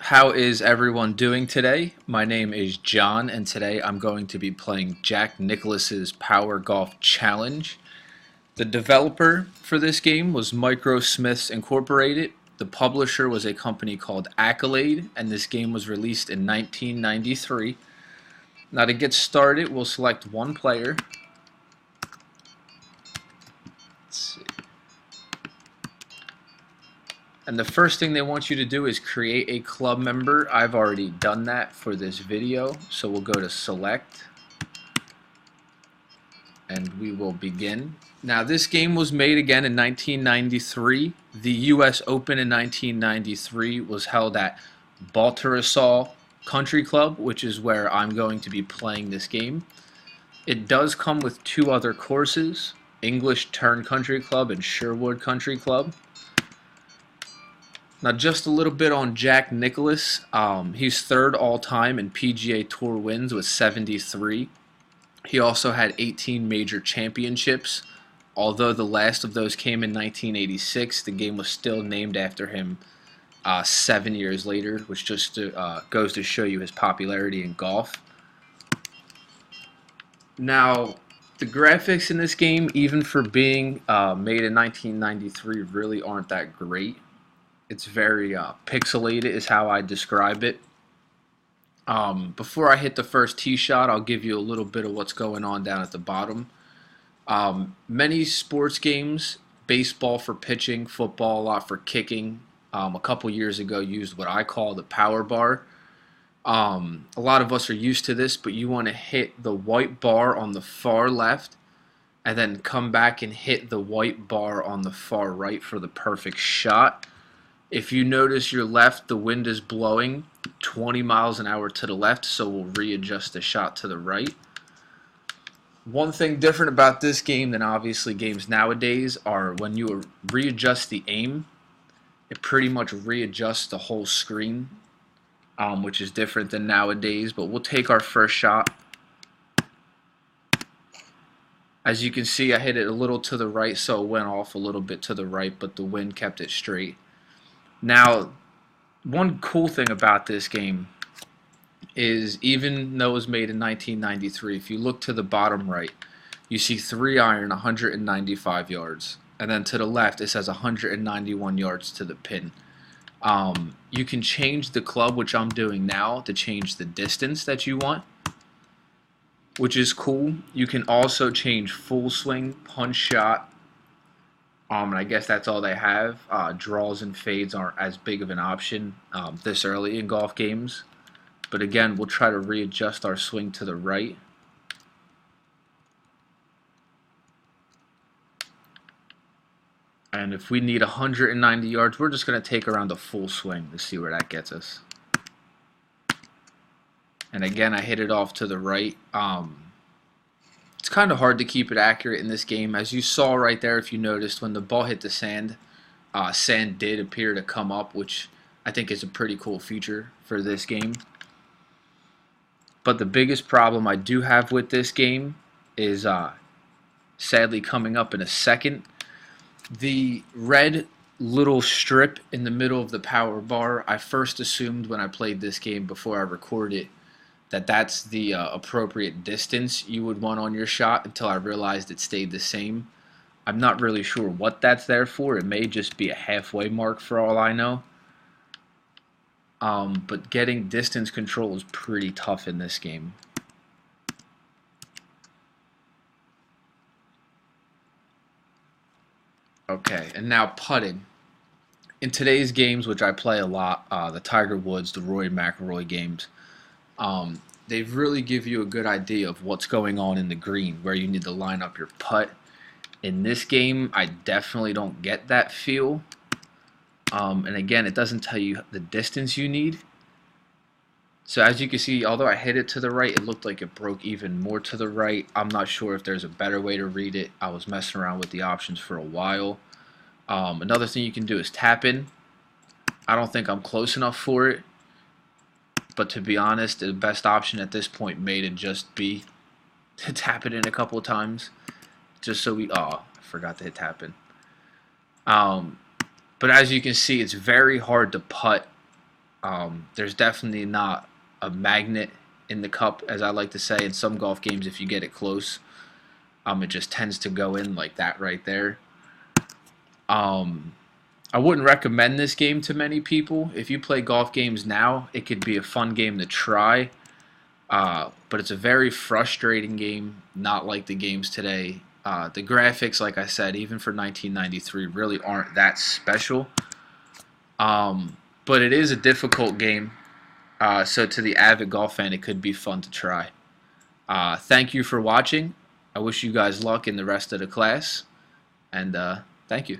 How is everyone doing today? My name is John, and today I'm going to be playing Jack Nicklaus's Power Golf Challenge. The developer for this game was Microsmiths Incorporated. The publisher was a company called Accolade, and this game was released in 1993. Now, to get started, we'll select one player. Let's see. And the first thing they want you to do is create a club member. I've already done that for this video, so we'll go to select and we will begin. Now, this game was made again in 1993. The US Open in 1993 was held at Baltusrol Country Club, which is where I'm going to be playing this game. It does come with two other courses, English Turn Country Club and Sherwood Country Club. Now, just a little bit on Jack Nicklaus. He's third all-time in PGA Tour wins with 73. He also had 18 major championships. Although the last of those came in 1986, the game was still named after him 7 years later, which just goes to show you his popularity in golf. Now, the graphics in this game, even for being made in 1993, really aren't that great. It's very pixelated is how I describe it. Before I hit the first tee shot, I'll give you a little bit of what's going on down at the bottom. Many sports games, baseball for pitching, football a lot for kicking, a couple years ago used what I call the power bar. A lot of us are used to this, but you want to hit the white bar on the far left and then come back and hit the white bar on the far right for the perfect shot. If you notice your left, the wind is blowing 20 miles an hour to the left, so we'll readjust the shot to the right. One thing different about this game than obviously games nowadays are when you readjust the aim, it pretty much readjusts the whole screen, which is different than nowadays. But we'll take our first shot. As you can see, I hit it a little to the right, so it went off a little bit to the right, but the wind kept it straight. Now, one cool thing about this game is even though it was made in 1993, if you look to the bottom right, you see 3-iron 195 yards. And then to the left, it says 191 yards to the pin. You can change the club, which I'm doing now, to change the distance that you want, which is cool. You can also change full swing, punch shot, and I guess that's all they have. Draws and fades aren't as big of an option this early in golf games. But again, we'll try to readjust our swing to the right. And if we need 190 yards, we're just going to take around a full swing to see where that gets us. And again, I hit it off to the right. It's kind of hard to keep it accurate in this game. As you saw right there, if you noticed, when the ball hit the sand, sand did appear to come up, which I think is a pretty cool feature for this game. But the biggest problem I do have with this game is sadly coming up in a second. The red little strip in the middle of the power bar, I first assumed when I played this game before I recorded that that's the appropriate distance you would want on your shot until I realized it stayed the same. I'm not really sure what that's there for. It may just be a halfway mark for all I know. But getting distance control is pretty tough in this game. Okay, and now putting. In today's games, which I play a lot, the Tiger Woods, the Rory McIlroy games, they really give you a good idea of what's going on in the green, where you need to line up your putt. In this game, I definitely don't get that feel. And again, it doesn't tell you the distance you need. So as you can see, although I hit it to the right, it looked like it broke even more to the right. I'm not sure if there's a better way to read it. I was messing around with the options for a while. Another thing you can do is tap in. I don't think I'm close enough for it. But to be honest, the best option at this point may to just be to tap it in a couple of times. Just so we... Oh, I forgot to hit tap in. But as you can see, it's very hard to putt There's definitely not a magnet in the cup, as I like to say. In some golf games, if you get it close, it just tends to go in like that right there. Um, I wouldn't recommend this game to many people. If you play golf games now, it could be a fun game to try, but it's a very frustrating game, not like the games today. The graphics, like I said, even for 1993, really aren't that special. But it is a difficult game, so to the avid golf fan, it could be fun to try. Thank you for watching. I wish you guys luck in the rest of the class, and thank you.